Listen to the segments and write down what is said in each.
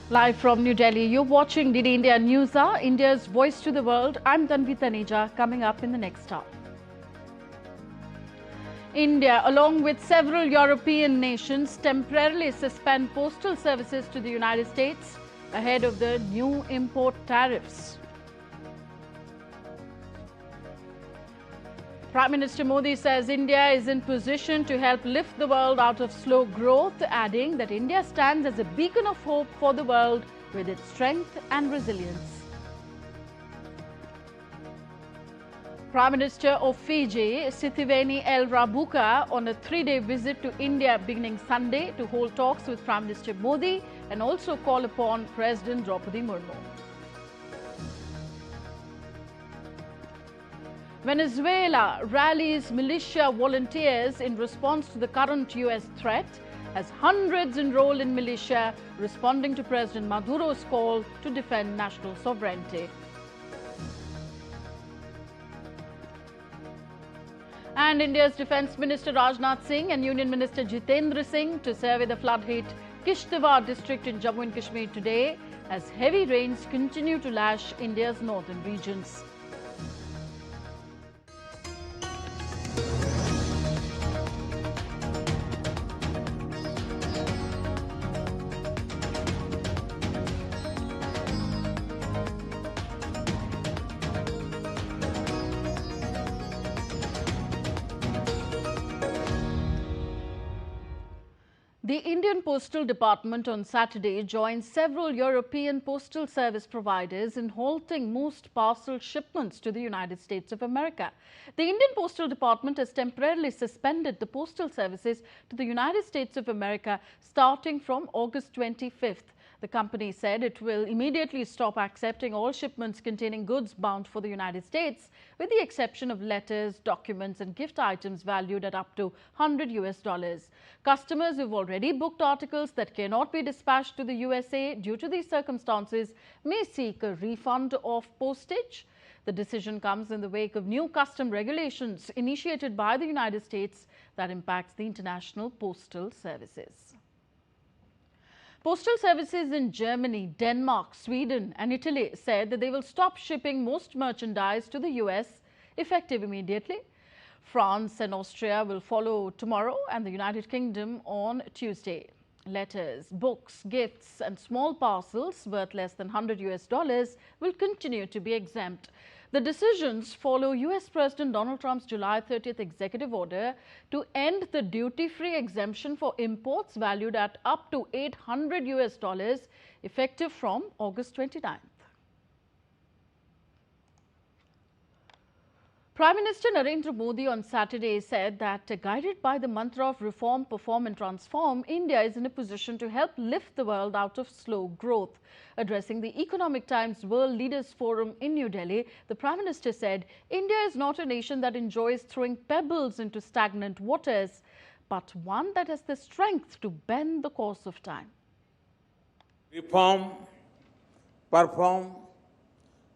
Live from New Delhi, you're watching DD India News Hour, India's voice to the world. I'm Tanvi Taneja, coming up in the next hour. India, along with several European nations, temporarily suspend postal services to the United States ahead of the new import tariffs. Prime Minister Modi says India is in position to help lift the world out of slow growth, adding that India stands as a beacon of hope for the world with its strength and resilience. Prime Minister of Fiji, Sitiveni El Rabuka, on a three-day visit to India beginning Sunday to hold talks with Prime Minister Modi and also call upon President Draupadi Murmu. Venezuela rallies militia volunteers in response to the current US threat as hundreds enroll in militia, responding to President Maduro's call to defend national sovereignty. And India's Defence Minister Rajnath Singh and Union Minister Jitendra Singh to survey the flood-hit Kishtwar district in Jammu and Kashmir today as heavy rains continue to lash India's northern regions. The Indian Postal Department on Saturday joined several European postal service providers in halting most parcel shipments to the United States of America. The Indian Postal Department has temporarily suspended the postal services to the United States of America starting from August 25th. The company said it will immediately stop accepting all shipments containing goods bound for the United States, with the exception of letters, documents and gift items valued at up to $100. Customers who've already booked articles that cannot be dispatched to the USA due to these circumstances may seek a refund of postage. The decision comes in the wake of new custom regulations initiated by the United States that impacts the international postal services. Postal services in Germany, Denmark, Sweden and Italy said that they will stop shipping most merchandise to the US effective immediately. France and Austria will follow tomorrow and the United Kingdom on Tuesday. Letters, books, gifts and small parcels worth less than $100 will continue to be exempt. The decisions follow US President Donald Trump's July 30th executive order to end the duty-free exemption for imports valued at up to $800 effective from August 29th. Prime Minister Narendra Modi on Saturday said that, guided by the mantra of reform, perform and transform, India is in a position to help lift the world out of slow growth. Addressing the Economic Times World Leaders Forum in New Delhi, the Prime Minister said, India is not a nation that enjoys throwing pebbles into stagnant waters, but one that has the strength to bend the course of time. Reform, perform,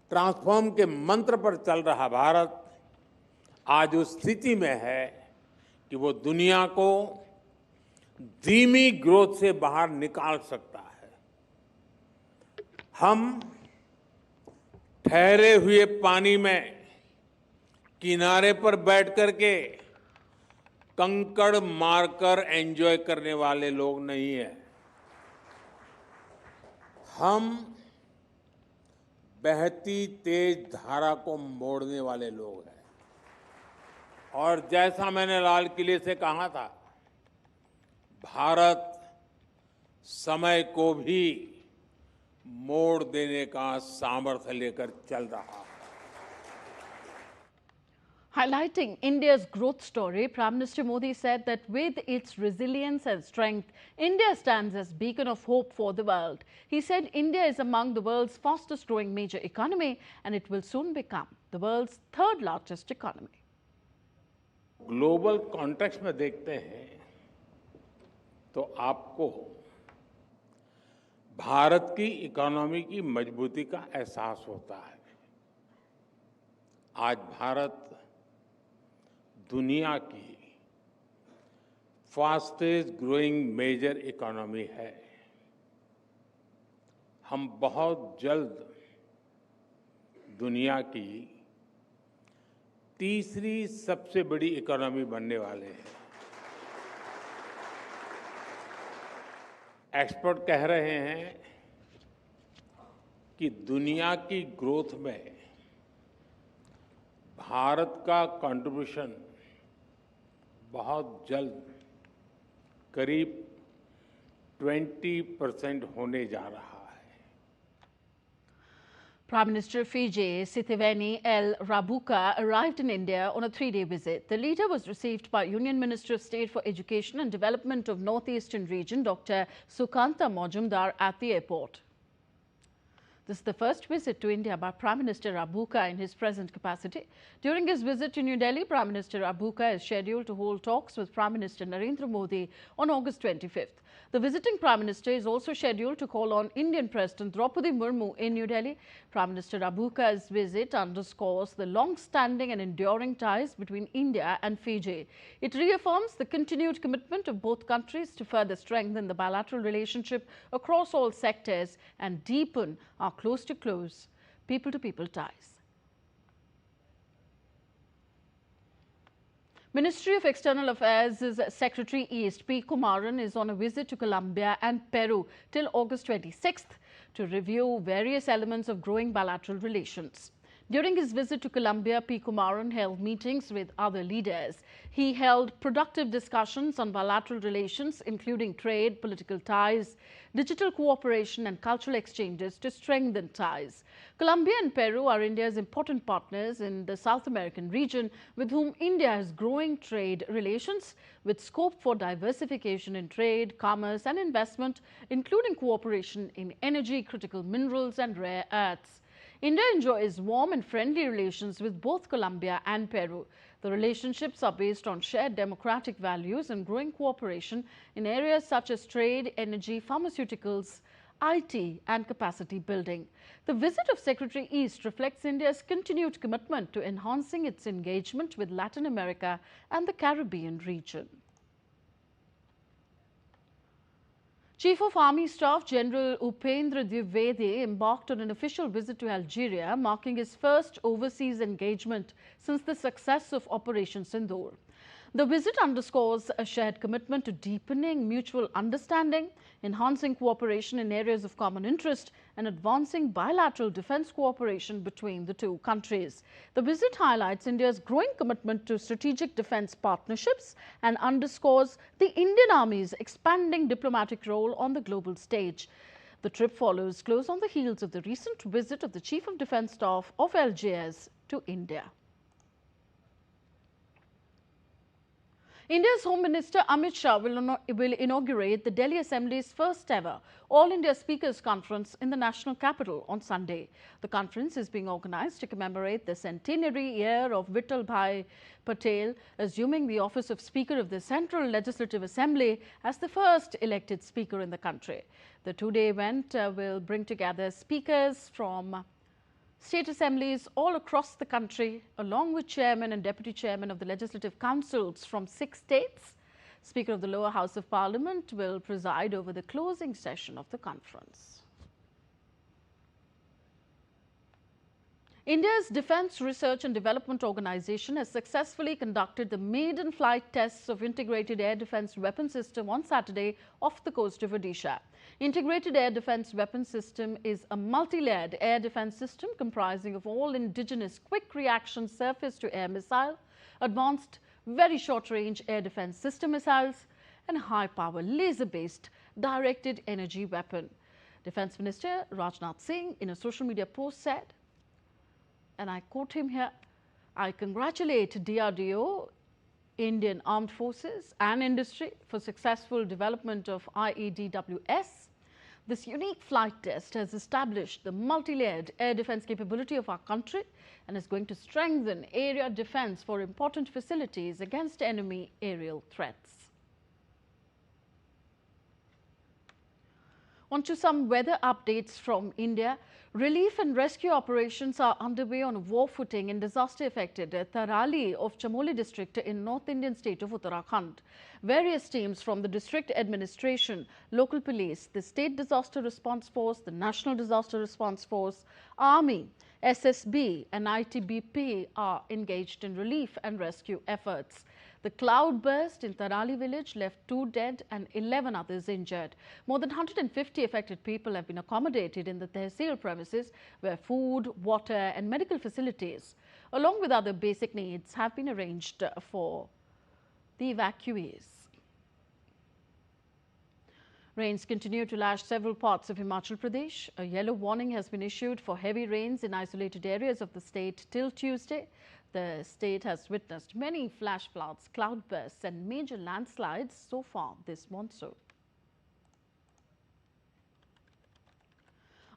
transform के मंत्र पर चल रहा भारत आज उस स्थिति में है कि वो दुनिया को धीमी ग्रोथ से बाहर निकाल सकता है। हम ठहरे हुए पानी में किनारे पर बैठ करके कंकड़ मारकर एंजॉय करने वाले लोग नहीं हैं। हम बहती तेज धारा को मोड़ने वाले लोग हैं। और जैसा मैंने लाल किले से कहा था, भारत समय को भी मोड़ देने का सामर्थ्य लेकर चल रहा है। Highlighting India's growth story, Prime Minister Modi said that with its resilience and strength, India stands as a beacon of hope for the world. He said India is among the world's fastest growing major economy and it will soon become the world's third largest economy. Global context में देखते हैं तो आपको भारत की economy की मजबूती का एहसास होता है। आज भारत दुनिया की फास्टेस्ट ग्रोइंग मेजर इकोनॉमी है। हम बहुत जल्द दुनिया की तीसरी सबसे बड़ी इकोनॉमी बनने वाले हैं। एक्सपर्ट कह रहे हैं कि दुनिया की ग्रोथ में भारत का कंट्रीब्यूशन बहुत जल्द करीब 20% होने जा रहा है। Prime Minister Fiji Sitiveni El Rabuka arrived in India on a 3-day visit. The leader was received by Union Minister of State for Education and Development of Northeastern Region, Dr. Sukanta Majumdar, at the airport. This is the first visit to India by Prime Minister Rabuka in his present capacity. During his visit to New Delhi, Prime Minister Rabuka is scheduled to hold talks with Prime Minister Narendra Modi on August 25th. The visiting Prime Minister is also scheduled to call on Indian President Draupadi Murmu in New Delhi. Prime Minister Rabuka's visit underscores the long-standing and enduring ties between India and Fiji. It reaffirms the continued commitment of both countries to further strengthen the bilateral relationship across all sectors and deepen our close-to-close, people-to-people ties. Ministry of External Affairs' Secretary East P. Kumaran is on a visit to Colombia and Peru till August 26th to review various elements of growing bilateral relations. During his visit to Colombia, P. Kumaran held meetings with other leaders. He held productive discussions on bilateral relations, including trade, political ties, digital cooperation and cultural exchanges to strengthen ties. Colombia and Peru are India's important partners in the South American region, with whom India has growing trade relations with scope for diversification in trade, commerce and investment, including cooperation in energy, critical minerals and rare earths. India enjoys warm and friendly relations with both Colombia and Peru. The relationships are based on shared democratic values and growing cooperation in areas such as trade, energy, pharmaceuticals, IT and capacity building. The visit of Secretary East reflects India's continued commitment to enhancing its engagement with Latin America and the Caribbean region. Chief of Army Staff General Upendra Dwivedi embarked on an official visit to Algeria, marking his first overseas engagement since the success of Operation Sindoor. The visit underscores a shared commitment to deepening mutual understanding, enhancing cooperation in areas of common interest, and advancing bilateral defense cooperation between the two countries. The visit highlights India's growing commitment to strategic defense partnerships and underscores the Indian Army's expanding diplomatic role on the global stage. The trip follows close on the heels of the recent visit of the Chief of Defence Staff of Algiers to India. India's Home Minister Amit Shah will inaugurate the Delhi Assembly's first ever All India Speakers Conference in the national capital on Sunday. The conference is being organized to commemorate the centenary year of Vittal Bhai Patel assuming the office of Speaker of the Central Legislative Assembly as the first elected speaker in the country. The two-day event will bring together speakers from state assemblies all across the country, along with chairman and deputy chairman of the legislative councils from 6 states. Speaker of the lower house of parliament will preside over the closing session of the conference. India's Defence Research and Development Organization has successfully conducted the maiden flight tests of Integrated Air Defence Weapon System on Saturday off the coast of Odisha. Integrated Air Defence Weapon System is a multi-layered air defence system comprising of all indigenous quick reaction surface-to-air missile, advanced very short-range air defence system missiles and high-power laser-based directed energy weapon. Defence Minister Rajnath Singh in a social media post said, and I quote him here, "I congratulate DRDO, Indian Armed Forces and industry for successful development of IEDWS. This unique flight test has established the multi-layered air defence capability of our country and is going to strengthen area defence for important facilities against enemy aerial threats." On to some weather updates from India. Relief and rescue operations are underway on war footing in disaster-affected Tarali of Chamoli district in North Indian state of Uttarakhand. Various teams from the district administration, local police, the State Disaster Response Force, the National Disaster Response Force, Army, SSB and ITBP are engaged in relief and rescue efforts. The cloudburst in Tarali village left 2 dead and 11 others injured. More than 150 affected people have been accommodated in the tehsil premises where food, water and medical facilities, along with other basic needs, have been arranged for the evacuees. Rains continue to lash several parts of Himachal Pradesh. A yellow warning has been issued for heavy rains in isolated areas of the state till Tuesday. The state has witnessed many flash floods, cloudbursts and major landslides so far this monsoon.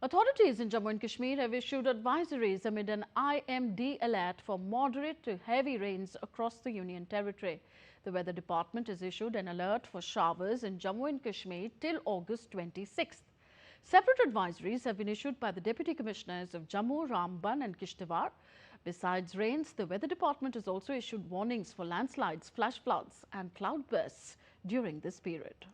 Authorities in Jammu and Kashmir have issued advisories amid an IMD alert for moderate to heavy rains across the Union Territory. The Weather Department has issued an alert for showers in Jammu and Kashmir till August 26th. Separate advisories have been issued by the Deputy Commissioners of Jammu, Ramban and Kishtwar. Besides rains, the Weather Department has also issued warnings for landslides, flash floods and cloudbursts during this period.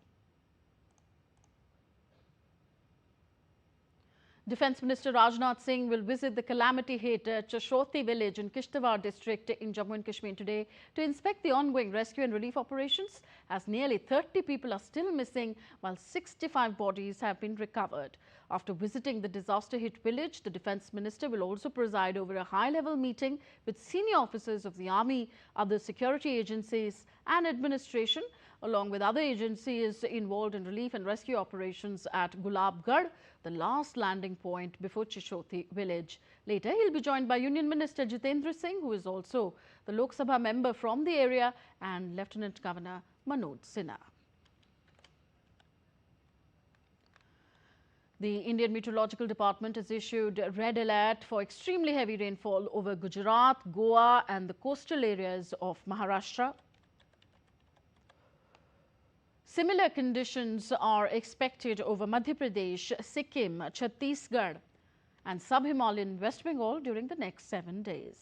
Defence Minister Rajnath Singh will visit the calamity-hit Chashoti village in Kishtwar district in Jammu and Kashmir today to inspect the ongoing rescue and relief operations, as nearly 30 people are still missing while 65 bodies have been recovered. After visiting the disaster-hit village, the Defence Minister will also preside over a high-level meeting with senior officers of the Army, other security agencies and administration, along with other agencies involved in relief and rescue operations at Gulabgarh, the last landing point before Chashoti village. Later, he'll be joined by Union Minister Jitendra Singh, who is also the Lok Sabha member from the area, and Lieutenant Governor Manoj Sinha. The Indian Meteorological Department has issued a red alert for extremely heavy rainfall over Gujarat, Goa and the coastal areas of Maharashtra. Similar conditions are expected over Madhya Pradesh, Sikkim, Chhattisgarh and sub-Himalayan West Bengal during the next 7 days.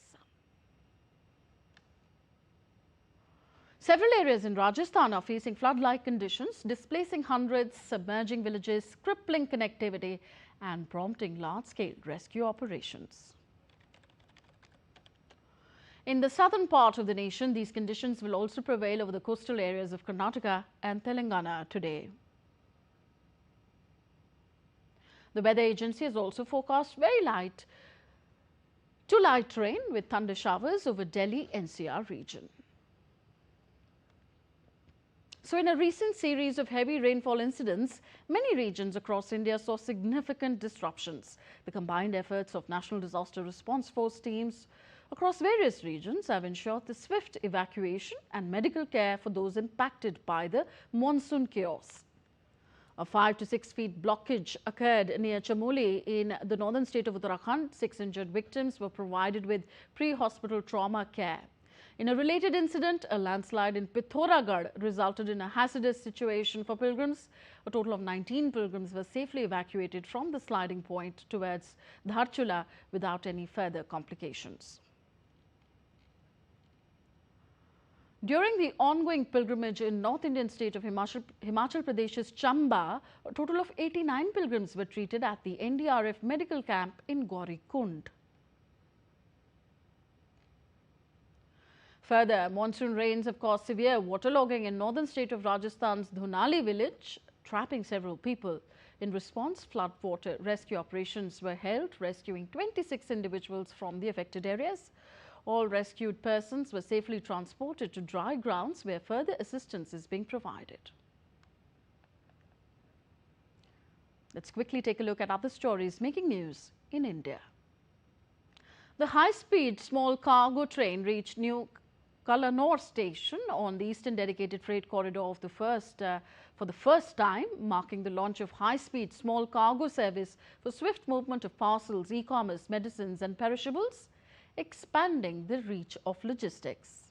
Several areas in Rajasthan are facing flood-like conditions, displacing hundreds, submerging villages, crippling connectivity and prompting large-scale rescue operations. In the southern part of the nation, these conditions will also prevail over the coastal areas of Karnataka and Telangana today. The weather agency has also forecast very light to light rain with thunder showers over Delhi NCR region. So in a recent series of heavy rainfall incidents, many regions across India saw significant disruptions. The combined efforts of National Disaster Response Force teams across various regions have ensured the swift evacuation and medical care for those impacted by the monsoon chaos. A 5 to 6 feet blockage occurred near Chamoli in the northern state of Uttarakhand. 6 injured victims were provided with pre-hospital trauma care. In a related incident, a landslide in Pithoragarh resulted in a hazardous situation for pilgrims. A total of 19 pilgrims were safely evacuated from the sliding point towards Dharchula without any further complications. During the ongoing pilgrimage in North Indian state of Himachal Pradesh's Chamba, a total of 89 pilgrims were treated at the NDRF medical camp in Gaurikund. Further, monsoon rains have caused severe waterlogging in northern state of Rajasthan's Dhunali village, trapping several people. In response, floodwater rescue operations were held, rescuing 26 individuals from the affected areas. All rescued persons were safely transported to dry grounds where further assistance is being provided. Let's quickly take a look at other stories making news in India. The high-speed small cargo train reached New Kalanur station on the eastern dedicated freight corridor of for the first time, marking the launch of high-speed small cargo service for swift movement of parcels, e-commerce, medicines and perishables, expanding the reach of logistics.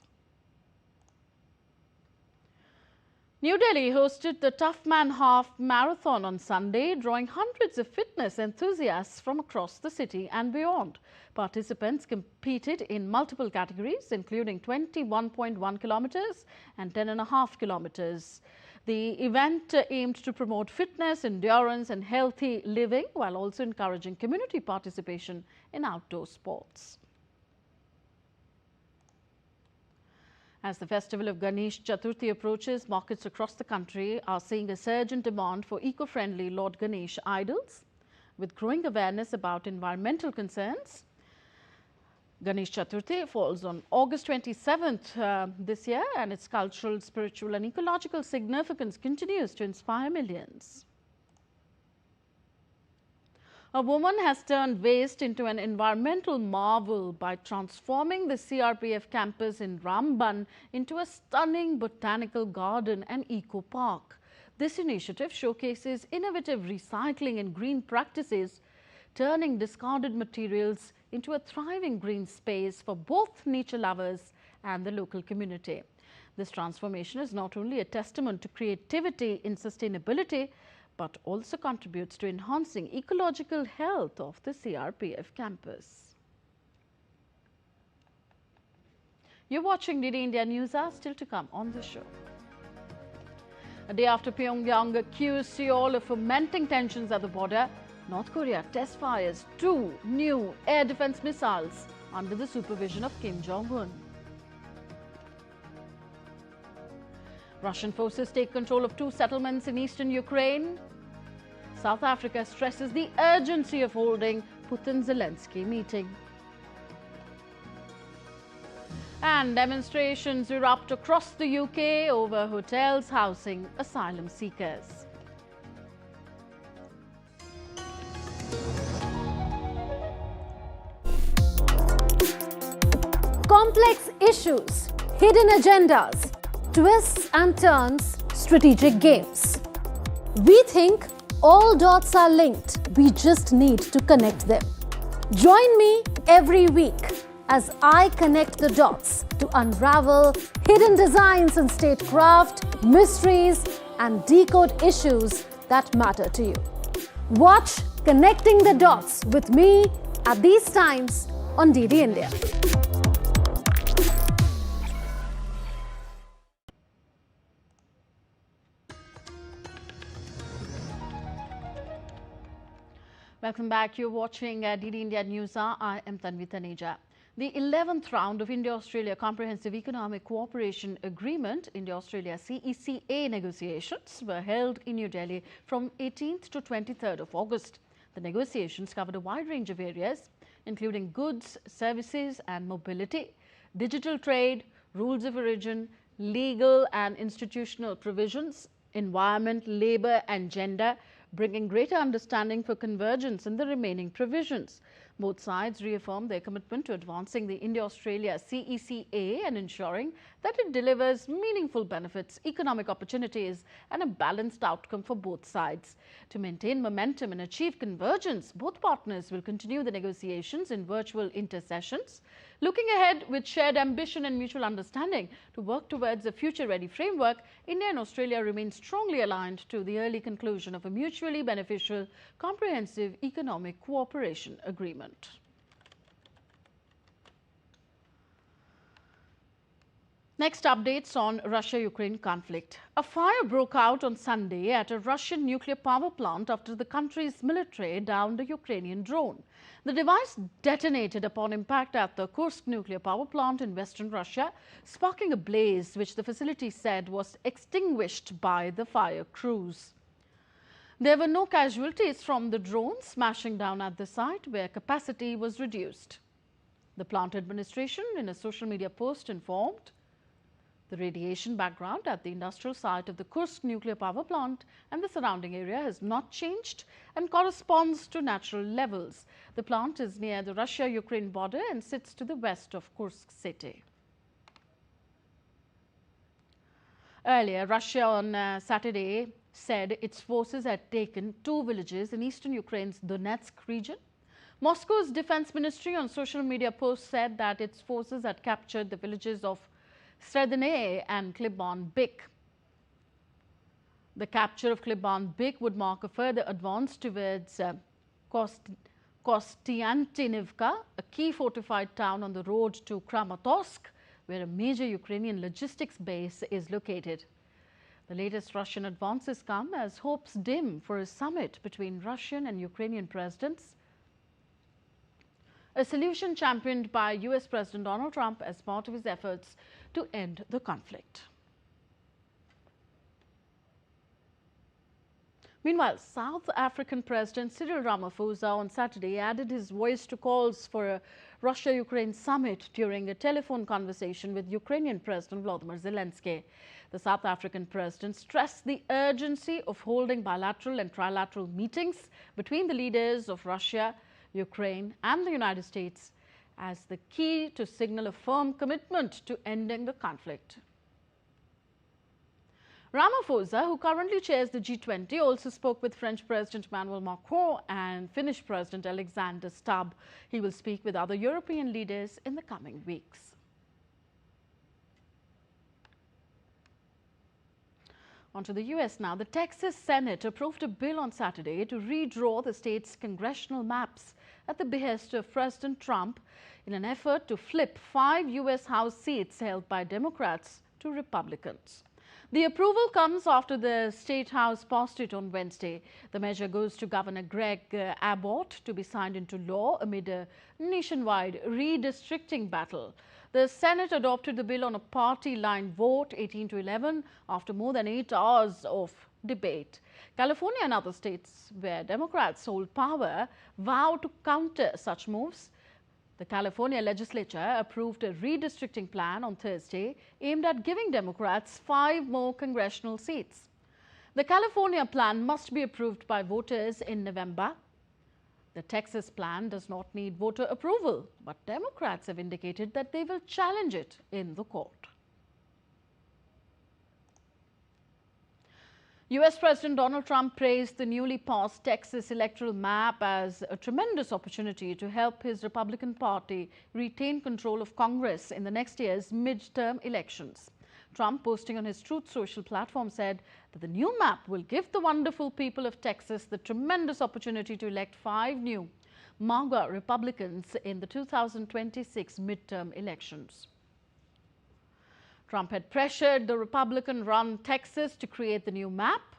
New Delhi hosted the Tough Man Half Marathon on Sunday, drawing hundreds of fitness enthusiasts from across the city and beyond. Participants competed in multiple categories, including 21.1 kilometers and 10.5 kilometers. The event aimed to promote fitness, endurance and healthy living while also encouraging community participation in outdoor sports. As the festival of Ganesh Chaturthi approaches, markets across the country are seeing a surge in demand for eco-friendly Lord Ganesh idols. With growing awareness about environmental concerns, Ganesh Chaturthi falls on August 27th this year, and its cultural, spiritual and ecological significance continues to inspire millions. A woman has turned waste into an environmental marvel by transforming the CRPF campus in Ramban into a stunning botanical garden and eco-park. This initiative showcases innovative recycling and green practices, turning discarded materials into a thriving green space for both nature lovers and the local community. This transformation is not only a testament to creativity in sustainability, but also contributes to enhancing ecological health of the CRPF campus. You're watching DD India News Hour, still to come on the show. A day after Pyongyang accused Seoul of fomenting tensions at the border, North Korea test fires 2 new air defense missiles under the supervision of Kim Jong-un. Russian forces take control of 2 settlements in eastern Ukraine. South Africa stresses the urgency of holding Putin-Zelensky meeting. And demonstrations erupt across the UK over hotels housing asylum seekers. Complex issues, hidden agendas, twists and turns, strategic games. We think all dots are linked. We just need to connect them. Join me every week as I connect the dots to unravel hidden designs in statecraft, mysteries, and decode issues that matter to you. Watch Connecting the Dots with me at these times on DD India. Welcome back. You're watching DD India News Hour. I am Tanvi Taneja. The 11th round of Indo-Australia Comprehensive Economic Cooperation Agreement, Indo-Australia CECA negotiations were held in New Delhi from 18th to 23rd of August. The negotiations covered a wide range of areas, including goods, services and mobility, digital trade, rules of origin, legal and institutional provisions, environment, labour and gender, bringing greater understanding for convergence in the remaining provisions. Both sides reaffirmed their commitment to advancing the Indo-Australia CECA and ensuring that it delivers meaningful benefits, economic opportunities and a balanced outcome for both sides. To maintain momentum and achieve convergence, both partners will continue the negotiations in virtual intersessions, looking ahead with shared ambition and mutual understanding to work towards a future-ready framework. India and Australia remain strongly aligned to the early conclusion of a mutually beneficial, comprehensive economic cooperation agreement. Next, updates on Russia-Ukraine conflict. A fire broke out on Sunday at a Russian nuclear power plant after the country's military downed a Ukrainian drone. The device detonated upon impact at the Kursk nuclear power plant in western Russia, sparking a blaze which the facility said was extinguished by the fire crews. There were no casualties from the drone smashing down at the site, where capacity was reduced. The plant administration, in a social media post, informed the radiation background at the industrial site of the Kursk nuclear power plant and the surrounding area has not changed and corresponds to natural levels. The plant is near the Russia-Ukraine border and sits to the west of Kursk city. Earlier, Russia on Saturday said its forces had taken 2 villages in eastern Ukraine's Donetsk region. Moscow's defense ministry on social media post said that its forces had captured the villages of Sredny and Klibon Bik. The capture of Kliban Bek would mark a further advance towards Kostiantynivka, a key fortified town on the road to Kramatorsk, where a major Ukrainian logistics base is located. The latest Russian advances come as hopes dim for a summit between Russian and Ukrainian presidents, a solution championed by US President Donald Trump as part of his efforts to end the conflict. Meanwhile, South African President Cyril Ramaphosa on Saturday added his voice to calls for a Russia-Ukraine summit during a telephone conversation with Ukrainian President Volodymyr Zelensky. The South African president stressed the urgency of holding bilateral and trilateral meetings between the leaders of Russia, Ukraine and the United States as the key to signal a firm commitment to ending the conflict. Ramaphosa, who currently chairs the G20, also spoke with French President Emmanuel Macron and Finnish President Alexander Stubb. He will speak with other European leaders in the coming weeks. On to the US now. The Texas Senate approved a bill on Saturday to redraw the state's congressional maps at the behest of President Trump in an effort to flip 5 US House seats held by Democrats to Republicans. The approval comes after the State House passed it on Wednesday. The measure goes to Governor Greg Abbott to be signed into law amid a nationwide redistricting battle. The Senate adopted the bill on a party-line vote, 18-11, after more than 8 hours of debate. California and other states where Democrats hold power vow to counter such moves. The California legislature approved a redistricting plan on Thursday aimed at giving Democrats 5 more congressional seats. The California plan must be approved by voters in November. The Texas plan does not need voter approval, but Democrats have indicated that they will challenge it in the court. US President Donald Trump praised the newly passed Texas electoral map as a tremendous opportunity to help his Republican Party retain control of Congress in the next year's midterm elections. Trump, posting on his Truth Social platform, said that the new map will give the wonderful people of Texas the tremendous opportunity to elect 5 new MAGA Republicans in the 2026 midterm elections. Trump had pressured the Republican-run Texas to create the new map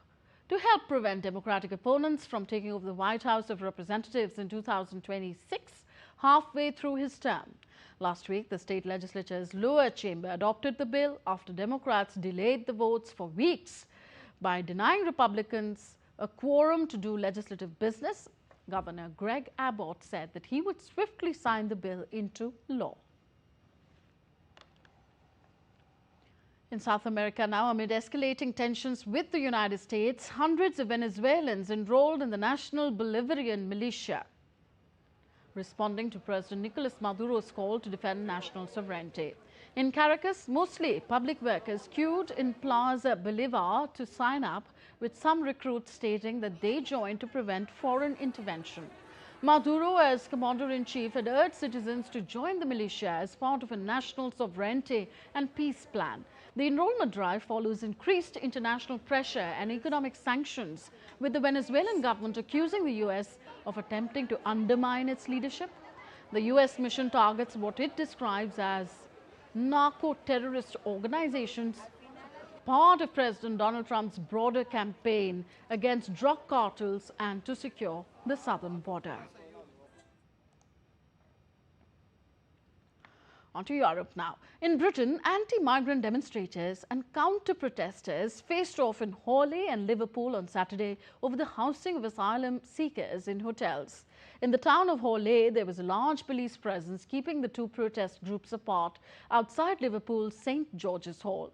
to help prevent Democratic opponents from taking over the White House of Representatives in 2026, halfway through his term. Last week, the state legislature's lower chamber adopted the bill after Democrats delayed the votes for weeks by denying Republicans a quorum to do legislative business. Governor Greg Abbott said that he would swiftly sign the bill into law. In South America now, amid escalating tensions with the United States, hundreds of Venezuelans enrolled in the National Bolivarian Militia, responding to President Nicolas Maduro's call to defend national sovereignty. In Caracas, mostly public workers queued in Plaza Bolivar to sign up, with some recruits stating that they joined to prevent foreign intervention. Maduro, as commander-in-chief, had urged citizens to join the militia as part of a national sovereignty and peace plan. The enrollment drive follows increased international pressure and economic sanctions, with the Venezuelan government accusing the U.S. of attempting to undermine its leadership. The U.S. mission targets what it describes as narco-terrorist organizations, part of President Donald Trump's broader campaign against drug cartels and to secure the southern border. On to Europe now. In Britain, anti-migrant demonstrators and counter-protesters faced off in Hawley and Liverpool on Saturday over the housing of asylum seekers in hotels. In the town of Hawley, there was a large police presence keeping the two protest groups apart outside Liverpool's St. George's Hall.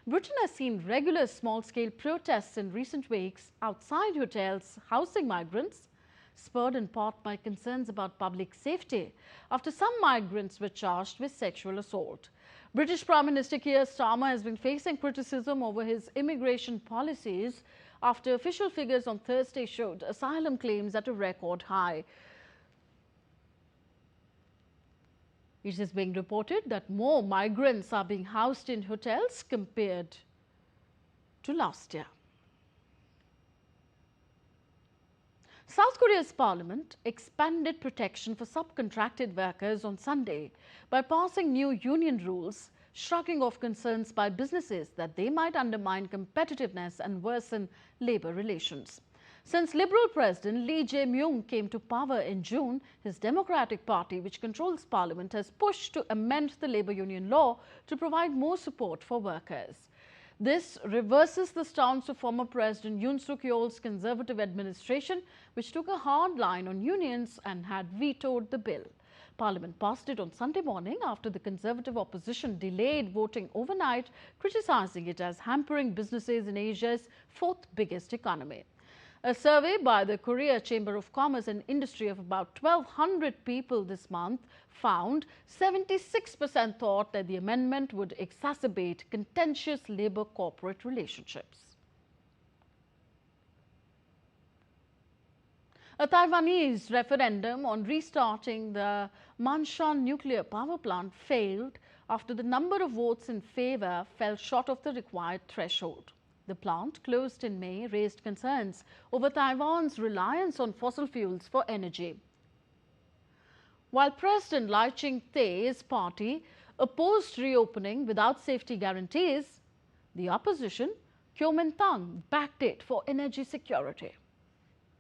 Britain has seen regular small-scale protests in recent weeks outside hotels housing migrants, spurred in part by concerns about public safety after some migrants were charged with sexual assault. British Prime Minister Keir Starmer has been facing criticism over his immigration policies after official figures on Thursday showed asylum claims at a record high. It is being reported that more migrants are being housed in hotels compared to last year. South Korea's parliament expanded protection for subcontracted workers on Sunday by passing new union rules, shrugging off concerns by businesses that they might undermine competitiveness and worsen labor relations. Since Liberal President Lee Jae-myung came to power in June, his Democratic Party, which controls parliament, has pushed to amend the labor union law to provide more support for workers. This reverses the stance of former President Yoon Suk-yeol's Conservative administration, which took a hard line on unions and had vetoed the bill. Parliament passed it on Sunday morning after the Conservative opposition delayed voting overnight, criticizing it as hampering businesses in Asia's fourth biggest economy. A survey by the Korea Chamber of Commerce and Industry of about 1,200 people this month found 76% thought that the amendment would exacerbate contentious labor corporate relationships. A Taiwanese referendum on restarting the Manshan nuclear power plant failed after the number of votes in favor fell short of the required threshold. The plant, closed in May, raised concerns over Taiwan's reliance on fossil fuels for energy. While President Lai Ching-te's party opposed reopening without safety guarantees, the opposition, Kuomintang, backed it for energy security.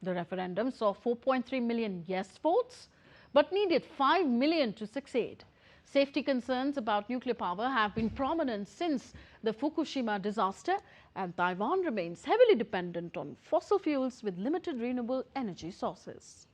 The referendum saw 4.3 million yes votes, but needed 5 million to succeed. Safety concerns about nuclear power have been prominent since the Fukushima disaster, and Taiwan remains heavily dependent on fossil fuels with limited renewable energy sources.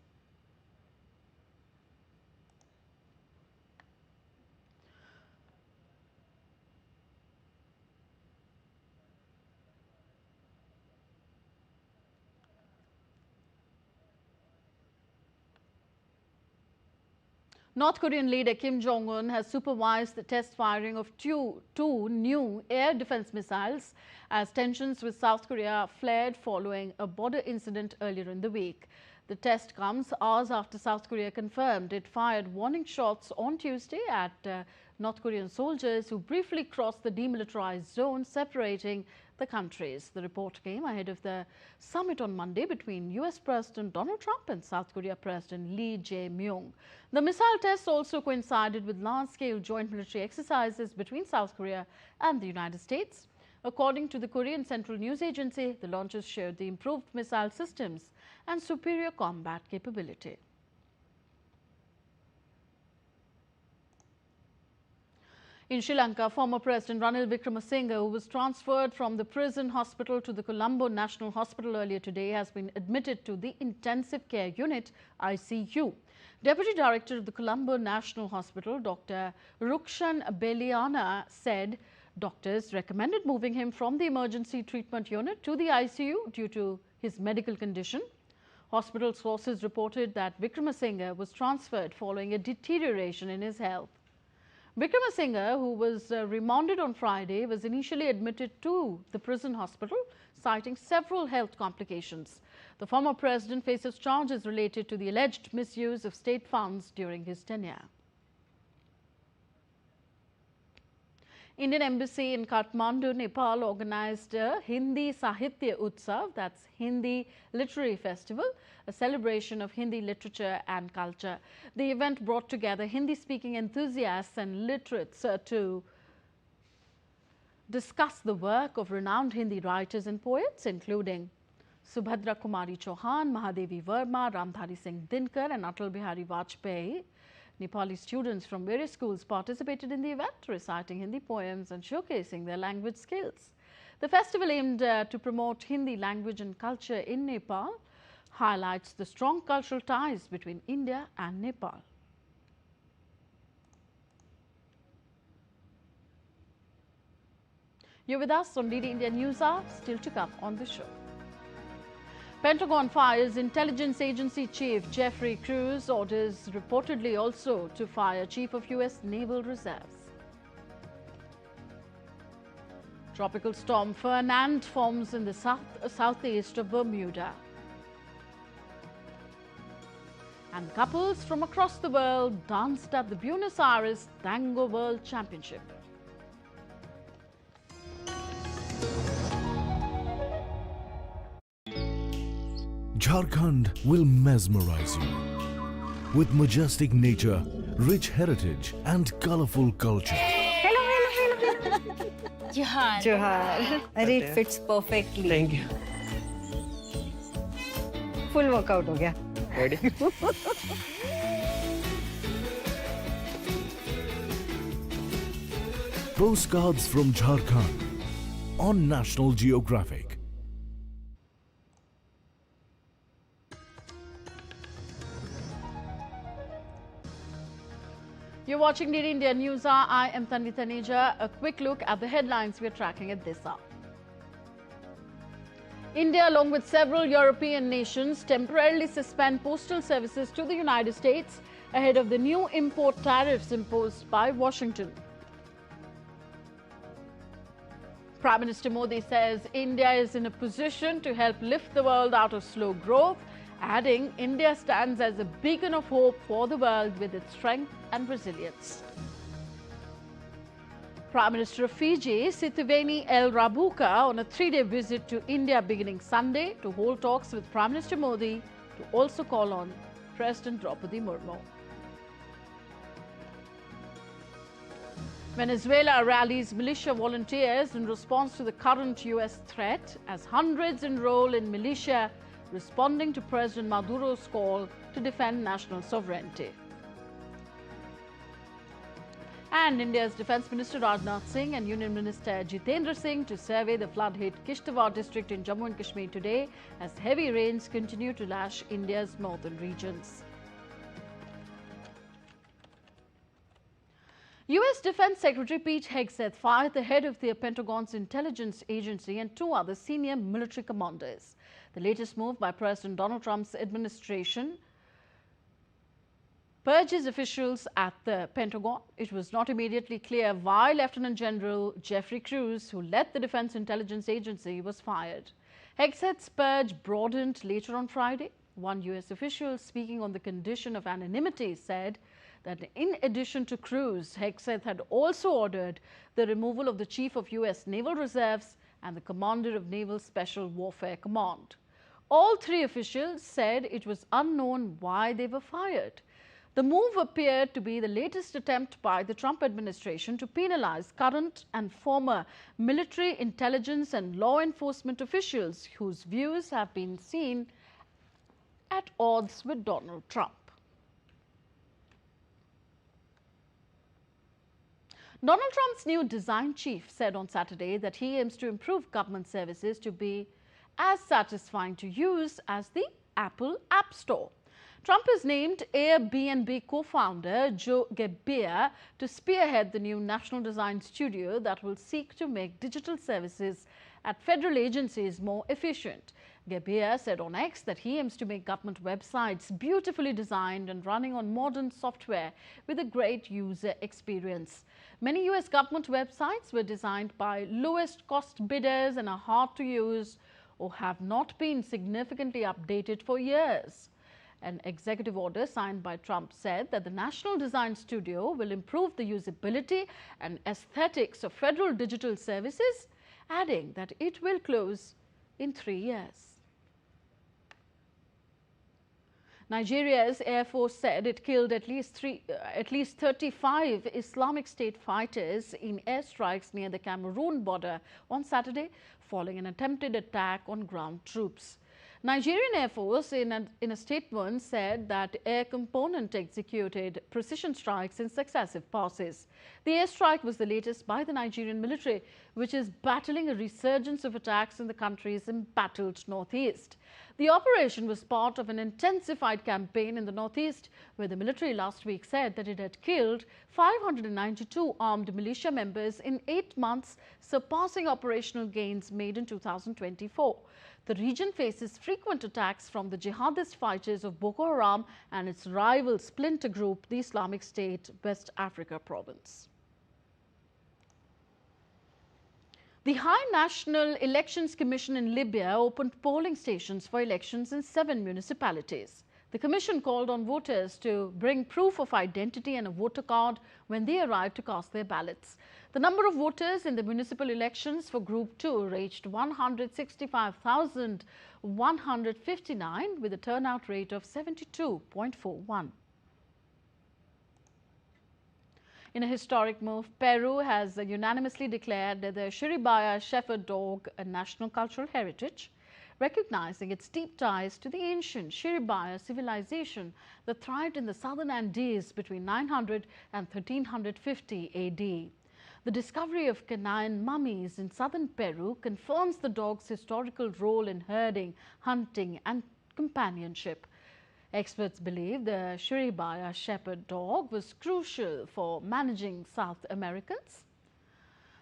North Korean leader Kim Jong-un has supervised the test firing of two new air defense missiles as tensions with South Korea flared following a border incident earlier in the week. The test comes hours after South Korea confirmed it fired warning shots on Tuesday at North Korean soldiers who briefly crossed the demilitarized zone separating the countries. The report came ahead of the summit on Monday between US President Donald Trump and South Korea President Lee Jae-myung. The missile tests also coincided with large-scale joint military exercises between South Korea and the United States. According to the Korean Central News Agency, the launches showed the improved missile systems and superior combat capability. In Sri Lanka, former President Ranil Wickremesinghe, who was transferred from the prison hospital to the Colombo National Hospital earlier today, has been admitted to the Intensive Care Unit, ICU. Deputy Director of the Colombo National Hospital, Dr. Rukshan Beliana, said doctors recommended moving him from the emergency treatment unit to the ICU due to his medical condition. Hospital sources reported that Wickremesinghe was transferred following a deterioration in his health. Wickremesinghe, who was remanded on Friday, was initially admitted to the prison hospital, citing several health complications. The former president faces charges related to the alleged misuse of state funds during his tenure. Indian Embassy in Kathmandu, Nepal organized a Hindi Sahitya Utsav, that's Hindi Literary Festival, a celebration of Hindi literature and culture. The event brought together Hindi-speaking enthusiasts and literates to discuss the work of renowned Hindi writers and poets, including Subhadra Kumari Chauhan, Mahadevi Verma, Ramdhari Singh Dinkar and Atal Bihari Vajpayee. Nepali students from various schools participated in the event, reciting Hindi poems and showcasing their language skills. The festival, aimed to promote Hindi language and culture in Nepal, highlights the strong cultural ties between India and Nepal. You're with us on DD India News Hour, still to come on the show. Pentagon fires intelligence agency chief Jeffrey Cruz, orders reportedly also to fire chief of US Naval Reserves. Tropical storm Fernand forms in the southeast of Bermuda. And couples from across the world danced at the Buenos Aires Tango World Championship. Jharkhand will mesmerize you with majestic nature, rich heritage and colorful culture. Johar. Johar. It fits perfectly. Thank you. Full workout हो गया. Ready? Postcards from Jharkhand on National Geographic. You're watching DD India News Hour. I am Tanvi Taneja. A quick look at the headlines we're tracking at this hour. India, along with several European nations, temporarily suspend postal services to the United States ahead of the new import tariffs imposed by Washington. Prime Minister Modi says India is in a position to help lift the world out of slow growth, adding India stands as a beacon of hope for the world with its strength and resilience. Prime Minister of Fiji, Sitiveni El Rabuka, on a 3-day visit to India beginning Sunday to hold talks with Prime Minister Modi to also call on President Draupadi Murmu. Venezuela rallies militia volunteers in response to the current US threat as hundreds enroll in militia, responding to President Maduro's call to defend national sovereignty. And India's Defence Minister Rajnath Singh and Union Minister Jitendra Singh to survey the flood-hit Kishtwar district in Jammu and Kashmir today as heavy rains continue to lash India's northern regions. US Defense Secretary Pete Hegseth fired the head of the Pentagon's intelligence agency and 2 other senior military commanders. The latest move by President Donald Trump's administration purges officials at the Pentagon. It was not immediately clear why Lieutenant General Jeffrey Cruz, who led the Defense Intelligence Agency, was fired. Hegseth's purge broadened later on Friday. One US official speaking on the condition of anonymity said that in addition to Cruz, Hegseth had also ordered the removal of the Chief of US Naval Reserves and the Commander of Naval Special Warfare Command. All 3 officials said it was unknown why they were fired. The move appeared to be the latest attempt by the Trump administration to penalize current and former military, intelligence and law enforcement officials whose views have been seen at odds with Donald Trump. Donald Trump's new design chief said on Saturday that he aims to improve government services to be as satisfying to use as the Apple App Store. Trump has named Airbnb co-founder Joe Gebbia to spearhead the new national design studio that will seek to make digital services at federal agencies more efficient. Gebbia said on X that he aims to make government websites beautifully designed and running on modern software with a great user experience. Many US government websites were designed by lowest cost bidders and are hard to use or have not been significantly updated for years. An executive order signed by Trump said that the National Design Studio will improve the usability and aesthetics of federal digital services, adding that it will close in 3 years. Nigeria's Air Force said it killed at least 35 Islamic State fighters in airstrikes near the Cameroon border on Saturday, following an attempted attack on ground troops. Nigerian Air Force in a statement said that air component executed precision strikes in successive passes. The airstrike was the latest by the Nigerian military, which is battling a resurgence of attacks in the country's embattled northeast. The operation was part of an intensified campaign in the northeast, where the military last week said that it had killed 592 armed militia members in 8 months, surpassing operational gains made in 2024. The region faces frequent attacks from the jihadist fighters of Boko Haram and its rival splinter group, the Islamic State West Africa province. The High National Elections Commission in Libya opened polling stations for elections in 7 municipalities. The commission called on voters to bring proof of identity and a voter card when they arrive to cast their ballots. The number of voters in the municipal elections for Group 2 reached 165,000, 159 with a turnout rate of 72.41. In a historic move, Peru has unanimously declared the Shiribaya Shepherd dog a national cultural heritage, recognizing its deep ties to the ancient Shiribaya civilization that thrived in the southern Andes between 900 and 1350 AD. The discovery of canine mummies in southern Peru confirms the dog's historical role in herding, hunting and companionship. Experts believe the Shiribaya shepherd dog was crucial for managing South Americans.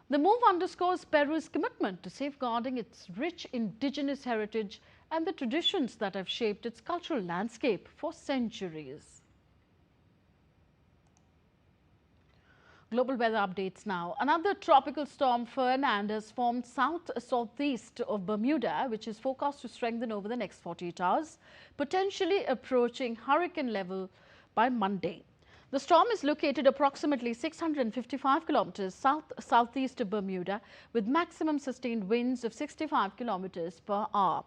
The move underscores Peru's commitment to safeguarding its rich indigenous heritage and the traditions that have shaped its cultural landscape for centuries. Global weather updates now. Another tropical storm Fernand has formed south-southeast of Bermuda, which is forecast to strengthen over the next 48 hours, potentially approaching hurricane level by Monday. The storm is located approximately 655 kilometers south-southeast of Bermuda, with maximum sustained winds of 65 kilometers per hour.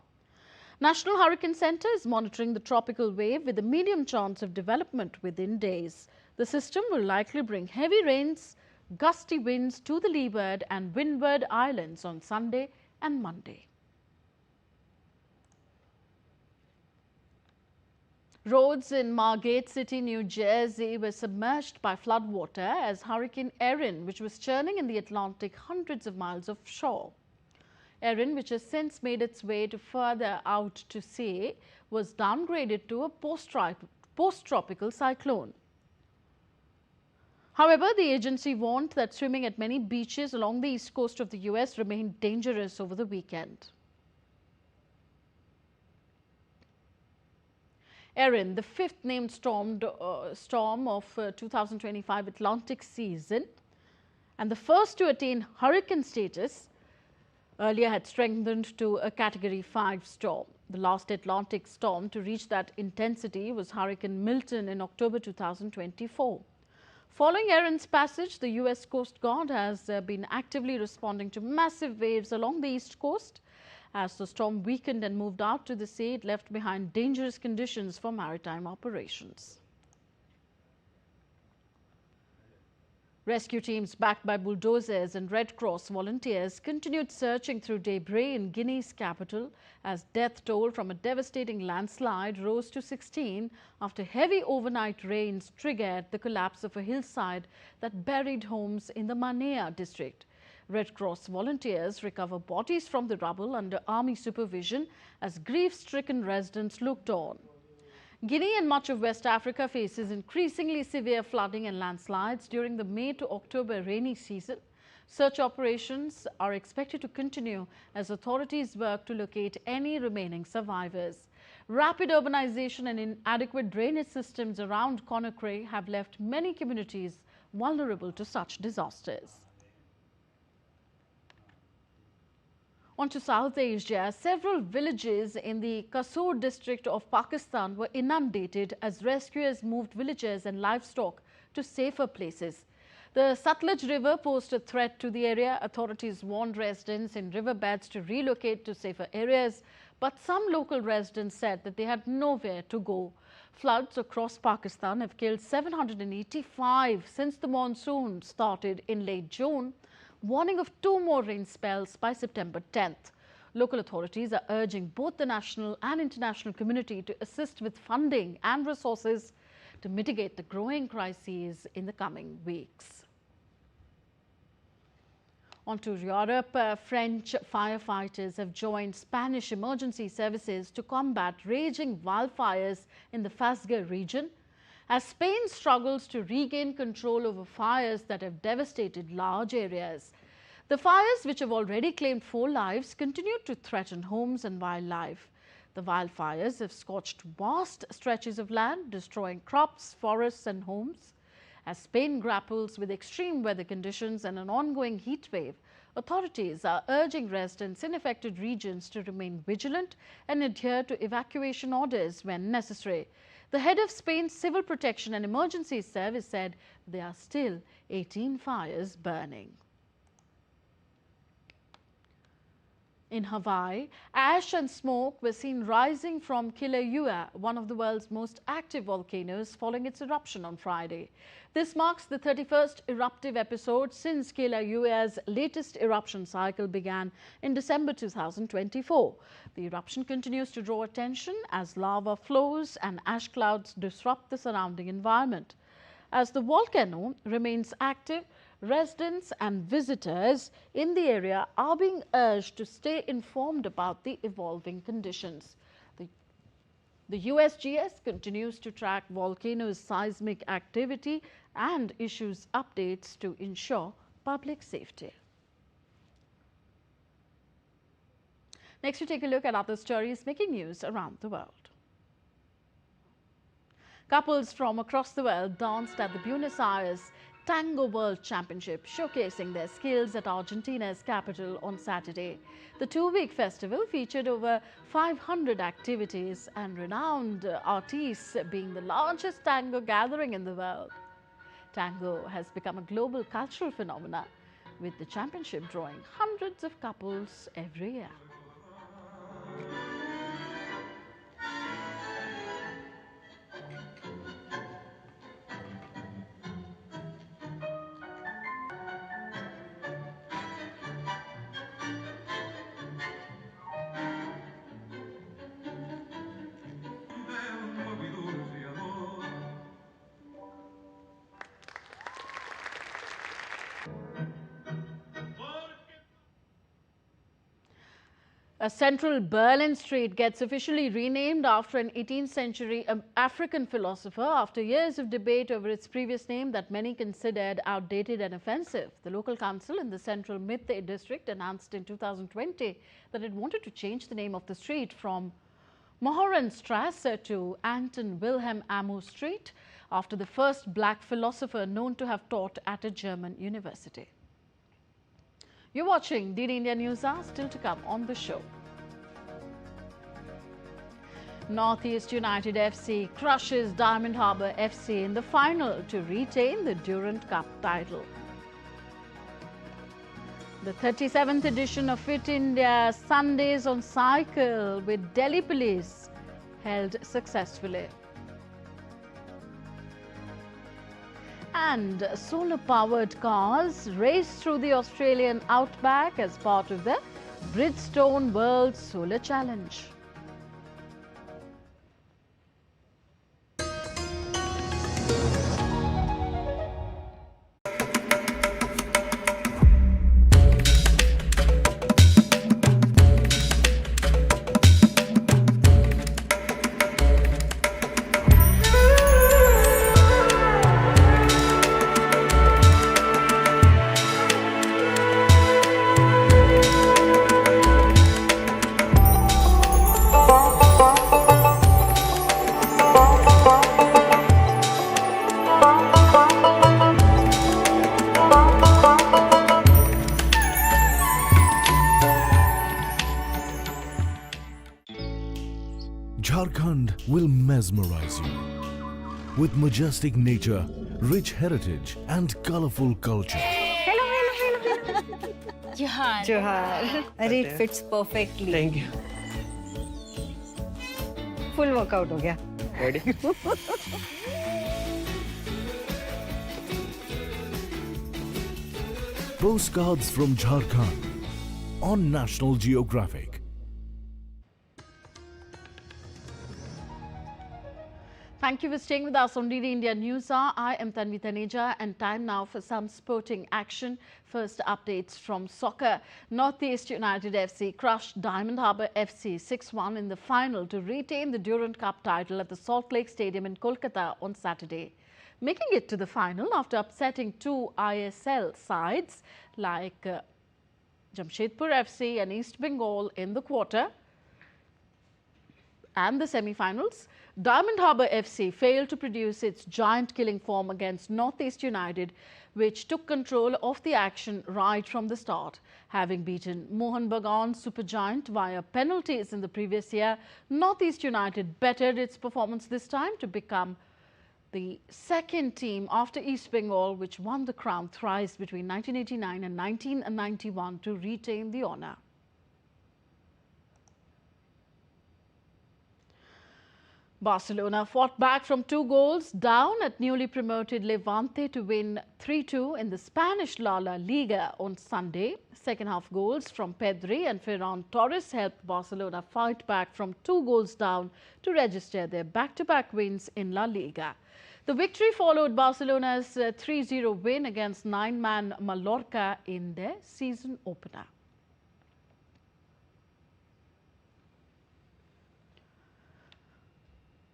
National Hurricane Center is monitoring the tropical wave with a medium chance of development within days. The system will likely bring heavy rains, gusty winds to the Leeward and Windward Islands on Sunday and Monday. Roads in Margate City, New Jersey were submerged by floodwater as Hurricane Erin, which was churning in the Atlantic hundreds of miles offshore. Erin, which has since made its way to further out to sea, was downgraded to a post-tropical cyclone. However, the agency warned that swimming at many beaches along the east coast of the US remained dangerous over the weekend. Erin, the fifth named storm of 2025 Atlantic season and the first to attain hurricane status, earlier had strengthened to a Category 5 storm. The last Atlantic storm to reach that intensity was Hurricane Milton in October 2024. Following Erin's passage, the US Coast Guard has been actively responding to massive waves along the east coast. As the storm weakened and moved out to the sea, it left behind dangerous conditions for maritime operations. Rescue teams backed by bulldozers and Red Cross volunteers continued searching through debris in Guinea's capital as death toll from a devastating landslide rose to 16 after heavy overnight rains triggered the collapse of a hillside that buried homes in the Manea district. Red Cross volunteers recover bodies from the rubble under army supervision as grief-stricken residents looked on. Guinea and much of West Africa faces increasingly severe flooding and landslides during the May to October rainy season. Search operations are expected to continue as authorities work to locate any remaining survivors. Rapid urbanization and inadequate drainage systems around Conakry have left many communities vulnerable to such disasters. On to South Asia, several villages in the Kasur district of Pakistan were inundated as rescuers moved villagers and livestock to safer places. The Satluj River posed a threat to the area. Authorities warned residents in riverbeds to relocate to safer areas, but some local residents said that they had nowhere to go. Floods across Pakistan have killed 785 since the monsoon started in late June, warning of 2 more rain spells by September 10th. Local authorities are urging both the national and international community to assist with funding and resources to mitigate the growing crises in the coming weeks. On to Europe, French firefighters have joined Spanish emergency services to combat raging wildfires in the Fasga region, as Spain struggles to regain control over fires that have devastated large areas. The fires, which have already claimed 4 lives, continue to threaten homes and wildlife. The wildfires have scorched vast stretches of land, destroying crops, forests and homes. As Spain grapples with extreme weather conditions and an ongoing heat wave, authorities are urging residents in affected regions to remain vigilant and adhere to evacuation orders when necessary. The head of Spain's Civil Protection and Emergency Service said there are still 18 fires burning. In Hawaii, ash and smoke were seen rising from Kilauea, one of the world's most active volcanoes, following its eruption on Friday. This marks the 31st eruptive episode since Kilauea's latest eruption cycle began in December 2024. The eruption continues to draw attention as lava flows and ash clouds disrupt the surrounding environment. As the volcano remains active, residents and visitors in the area are being urged to stay informed about the evolving conditions. The USGS continues to track volcano's seismic activity and issues updates to ensure public safety. Next, we take a look at other stories making news around the world. Couples from across the world danced at the Buenos Aires Tango World Championship, showcasing their skills at Argentina's capital on Saturday. The two-week festival featured over 500 activities and renowned artists, being the largest tango gathering in the world. Tango has become a global cultural phenomenon, with the championship drawing hundreds of couples every year. A central Berlin street gets officially renamed after an 18th century African philosopher after years of debate over its previous name that many considered outdated and offensive. The local council in the central Mitte district announced in 2020 that it wanted to change the name of the street from Mohrenstrasse to Anton Wilhelm Amo Street, after the first black philosopher known to have taught at a German university. You're watching DD India News Hour, still to come on the show. Northeast United FC crushes Diamond Harbour FC in the final to retain the Durand Cup title. The 37th edition of Fit India Sundays on Cycle with Delhi Police held successfully. And solar-powered cars race through the Australian outback as part of the Bridgestone World Solar Challenge. Jharkhand will mesmerize you with majestic nature, rich heritage and colorful culture. Johar. Johar. It fits perfectly. Thank you full workout हो गया. Ready Postcards from Jharkhand on National Geographic. Thank you for staying with us on DD India News Hour. I am Tanvi Taneja, and time now for some sporting action. First updates from soccer. Northeast United FC crushed Diamond Harbour FC 6-1 in the final to retain the Durand Cup title at the Salt Lake Stadium in Kolkata on Saturday. Making it to the final after upsetting two ISL sides like Jamshedpur FC and East Bengal in the quarter and the semi-finals, Diamond Harbour FC failed to produce its giant-killing form against Northeast United, which took control of the action right from the start. Having beaten Mohun Bagan Supergiant via penalties in the previous year, Northeast United bettered its performance this time to become the second team after East Bengal, which won the crown thrice between 1989 and 1991 to retain the honour. Barcelona fought back from 2 goals down at newly promoted Levante to win 3-2 in the Spanish La Liga on Sunday. Second-half goals from Pedri and Ferran Torres helped Barcelona fight back from 2 goals down to register their back-to-back wins in La Liga. The victory followed Barcelona's 3-0 win against nine-man Mallorca in their season opener.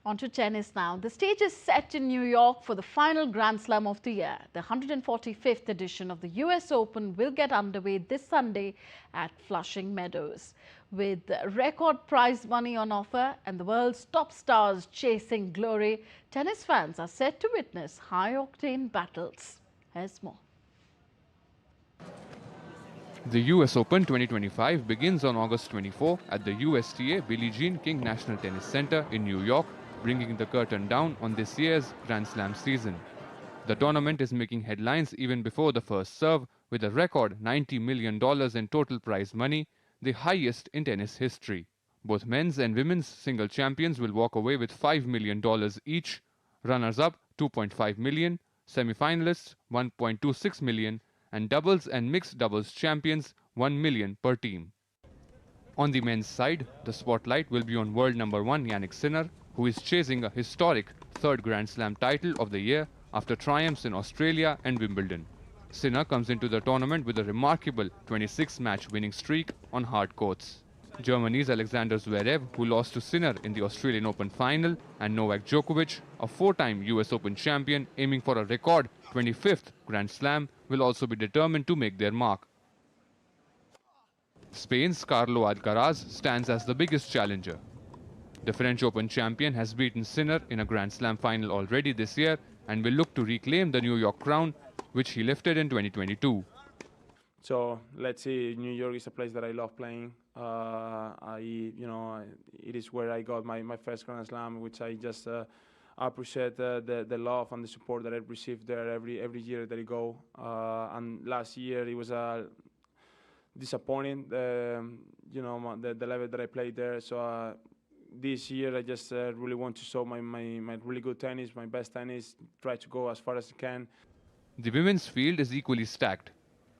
On to tennis now. The stage is set in New York for the final Grand Slam of the year. The 145th edition of the US Open will get underway this Sunday at Flushing Meadows. With record prize money on offer and the world's top stars chasing glory, tennis fans are set to witness high-octane battles. Here's more. The US Open 2025 begins on August 24 at the USTA Billie Jean King National Tennis Center in New York, bringing the curtain down on this year's Grand Slam season. The tournament is making headlines even before the first serve, with a record $90 million in total prize money, the highest in tennis history. Both men's and women's single champions will walk away with $5 million each, runners-up $2.5 million, semi-finalists $1.26 million, and doubles and mixed doubles champions $1 million per team. On the men's side, the spotlight will be on world number 1 Jannik Sinner, who is chasing a historic third Grand Slam title of the year after triumphs in Australia and Wimbledon. Sinner comes into the tournament with a remarkable 26-match winning streak on hard courts. Germany's Alexander Zverev, who lost to Sinner in the Australian Open final, and Novak Djokovic, a 4-time US Open champion aiming for a record 25th Grand Slam, will also be determined to make their mark. Spain's Carlo Alcaraz stands as the biggest challenger. The French Open champion has beaten Sinner in a Grand Slam final already this year and will look to reclaim the New York crown, which he lifted in 2022. So let's see, New York is a place that I love playing. It is where I got my first Grand Slam, which I just appreciate the love and the support that I've received there every year that I go. And last year it was disappointing, the level that I played there. So this year I just really want to show my really good tennis, my best tennis, try to go as far as I can. The women's field is equally stacked.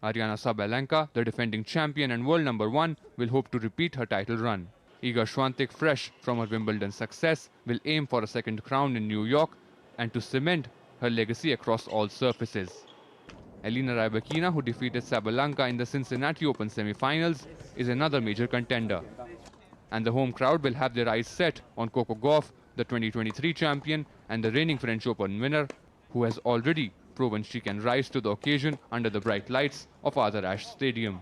Aryna Sabalenka, the defending champion and world number 1, will hope to repeat her title run. Iga Swiatek, fresh from her Wimbledon success, will aim for a second crown in New York and to cement her legacy across all surfaces. Elena Rybakina, who defeated Sabalenka in the Cincinnati Open semi-finals, is another major contender. And the home crowd will have their eyes set on Coco Gauff, the 2023 champion and the reigning French Open winner, who has already proven she can rise to the occasion under the bright lights of Arthur Ashe Stadium.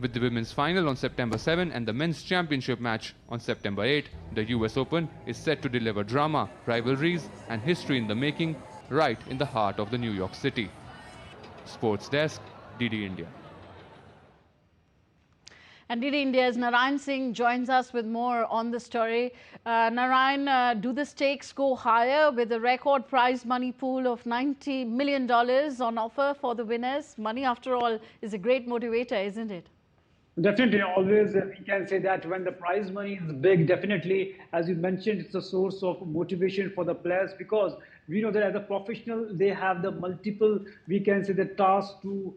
With the women's final on September 7 and the men's championship match on September 8, the US Open is set to deliver drama, rivalries and history in the making right in the heart of the New York City. Sports Desk, DD India. And DD India's Narayan Singh joins us with more on the story. Narayan, do the stakes go higher with a record prize money pool of $90 million on offer for the winners? Money, after all, is a great motivator, isn't it? Definitely, always we can say that when the prize money is big, definitely, as you mentioned, it's a source of motivation for the players, because we know that as a professional, they have the multiple, we can say, the tasks to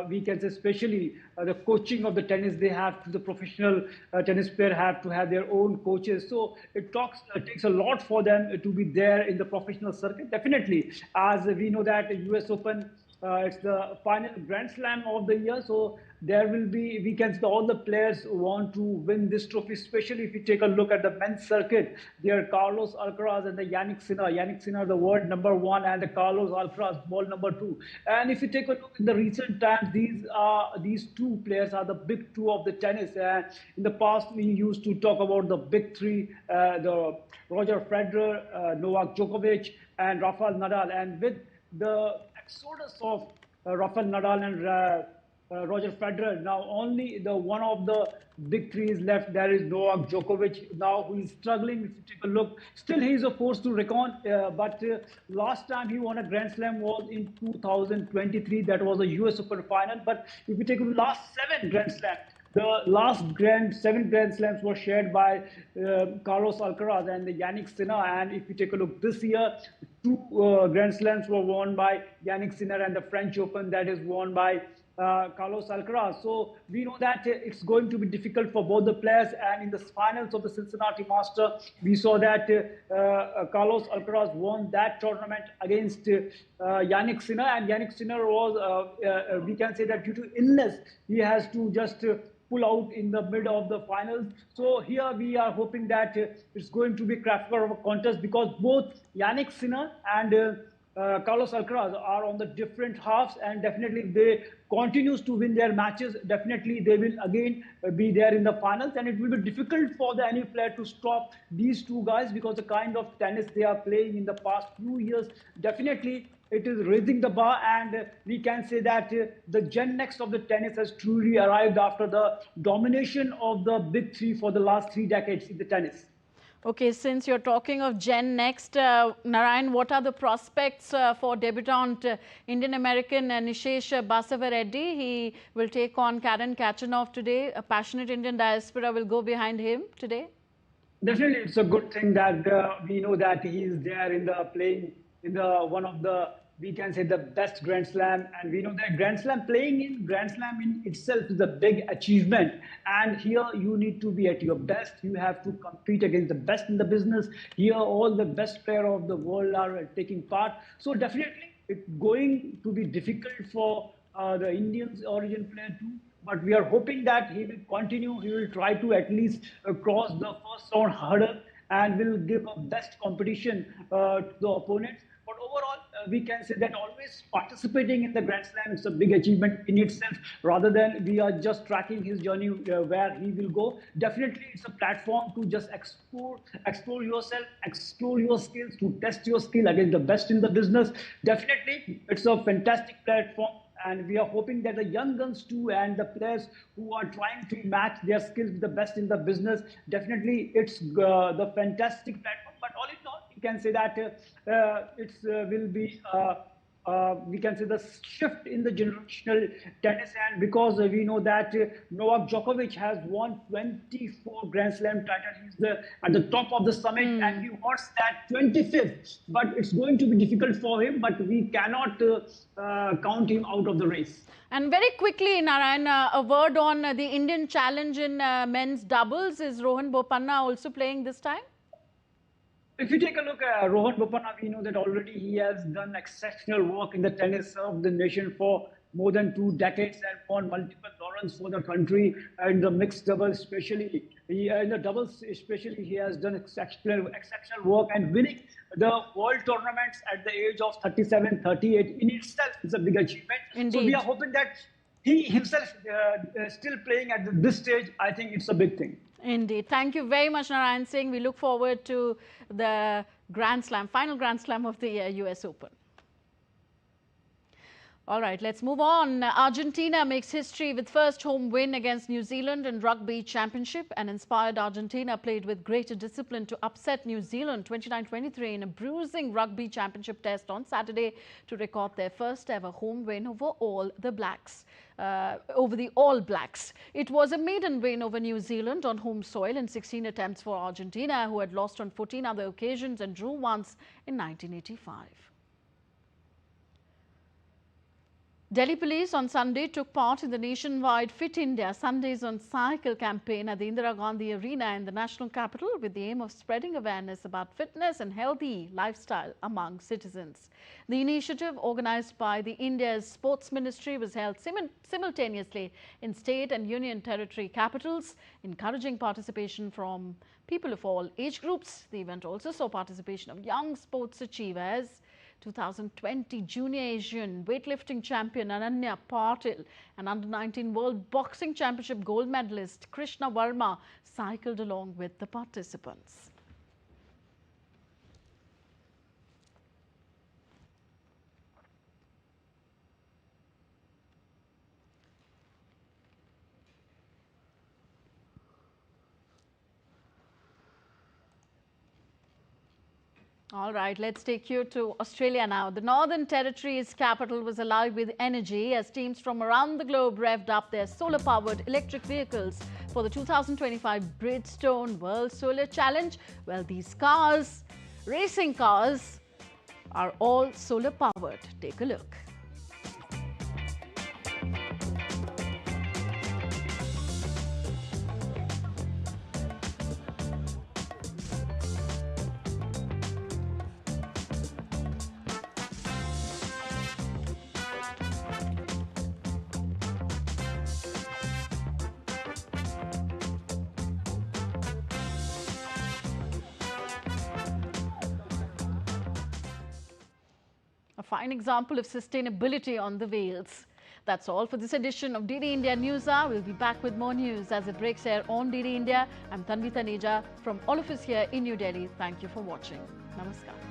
we can say, especially the coaching of the tennis, they have to, the professional tennis player have to have their own coaches. So it takes a lot for them to be there in the professional circuit. Definitely, as we know that the US Open, it's the final Grand Slam of the year. So there will be, we can see all the players want to win this trophy, especially if you take a look at the men's circuit. There are Carlos Alcaraz and the Jannik Sinner. Jannik Sinner, the world number 1, and the Carlos Alcaraz, world number 2. And if you take a look in the recent times, these two players are the big 2 of the tennis. In the past, we used to talk about the big 3, the Roger Federer, Novak Djokovic, and Rafael Nadal. And with the exodus of Rafael Nadal and Roger Federer, now only the one of the big 3 is left. There is Novak Djokovic now, who is struggling. If you take a look, still he is a force to reckon. But last time he won a Grand Slam was in 2023. That was a US Open final. But if you take a look, last 7 Grand Slams, The last seven Grand Slams were shared by Carlos Alcaraz and Yannick Sinner. And if you take a look this year, two Grand Slams were won by Yannick Sinner, and the French Open that is won by Carlos Alcaraz. So we know that it's going to be difficult for both the players. And in the finals of the Cincinnati Master, we saw that Carlos Alcaraz won that tournament against Yannick Sinner. And Yannick Sinner was, we can say that due to illness, he has to just pull out in the mid of the finals. So here we are hoping that it's going to be cracker of a contest, because both Yannick Sinner and Carlos Alcaraz are on the different halves, and definitely if they continues to win their matches, definitely they will again be there in the finals, and it will be difficult for any player to stop these two guys, because the kind of tennis they are playing in the past few years, definitely it is raising the bar. And we can say that the Gen Next of the tennis has truly arrived after the domination of the big three for the last 3 decades in the tennis. Okay, since you're talking of Gen Next, Narayan, what are the prospects for debutant Indian-American Nishesh Basavareddy? He will take on Karen Kachanov today. A passionate Indian diaspora will go behind him today. Definitely, it's a good thing that we know that he is there in the playing in the one of the, we can say, the best Grand Slam, and we know that Grand Slam, playing in Grand Slam in itself is a big achievement. And here you need to be at your best. You have to compete against the best in the business. Here all the best players of the world are taking part. So definitely it's going to be difficult for the Indians origin player too. But we are hoping that he will continue. He will try to at least cross the first round hurdle and will give a best competition to the opponents. But overall, we can say that always participating in the Grand Slam is a big achievement in itself, rather than we are just tracking his journey where he will go. Definitely, it's a platform to just explore yourself, explore your skills, to test your skill against the best in the business. Definitely, it's a fantastic platform. And we are hoping that the young guns too, and the players who are trying to match their skills with the best in the business, definitely it's the fantastic platform. But all in all, we can say that it will be, we can say, the shift in the generational tennis. And because we know that Novak Djokovic has won 24 Grand Slam titles, he's at the top of the summit, and he wants that 25th. But it's going to be difficult for him, but we cannot count him out of the race. And very quickly, Narayan, a word on the Indian challenge in men's doubles. Is Rohan Bopanna also playing this time? If you take a look at Rohan Bopanna, we know that already he has done exceptional work in the tennis of the nation for more than 2 decades, and won multiple laurels for the country. In the mixed doubles especially, in the doubles especially, he has done exceptional work, and winning the world tournaments at the age of 37, 38 in itself is a big achievement. Indeed. So we are hoping that he himself still playing at this stage. I think it's a big thing. Indeed. Thank you very much, Narayan Singh. We look forward to the Grand Slam, final Grand Slam of the US Open. All right, let's move on. Argentina makes history with first home win against New Zealand in Rugby Championship. An inspired Argentina played with greater discipline to upset New Zealand 29-23 in a bruising Rugby Championship test on Saturday to record their first ever home win over the All Blacks. It was a maiden win over New Zealand on home soil in 16 attempts for Argentina, who had lost on 14 other occasions and drew once in 1985. Delhi police on Sunday took part in the nationwide Fit India Sundays on Cycle campaign at the Indira Gandhi Arena in the national capital, with the aim of spreading awareness about fitness and healthy lifestyle among citizens. The initiative, organized by the India's Sports Ministry, was held simultaneously in state and union territory capitals, encouraging participation from people of all age groups. The event also saw participation of young sports achievers. 2020 Junior Asian weightlifting champion Ananya Patil and Under-19 World Boxing Championship gold medalist Krishna Verma cycled along with the participants. All right, let's take you to Australia now. The Northern Territory's capital was alive with energy as teams from around the globe revved up their solar-powered electric vehicles for the 2025 Bridgestone World Solar Challenge. Well, these cars, racing cars, are all solar-powered. Take a look. A fine example of sustainability on the wheels. That's all for this edition of DD India News Hour. We'll be back with more news as it breaks air on DD India. I'm Tanvi Taneja from all of us here in New Delhi. Thank you for watching. Namaskar.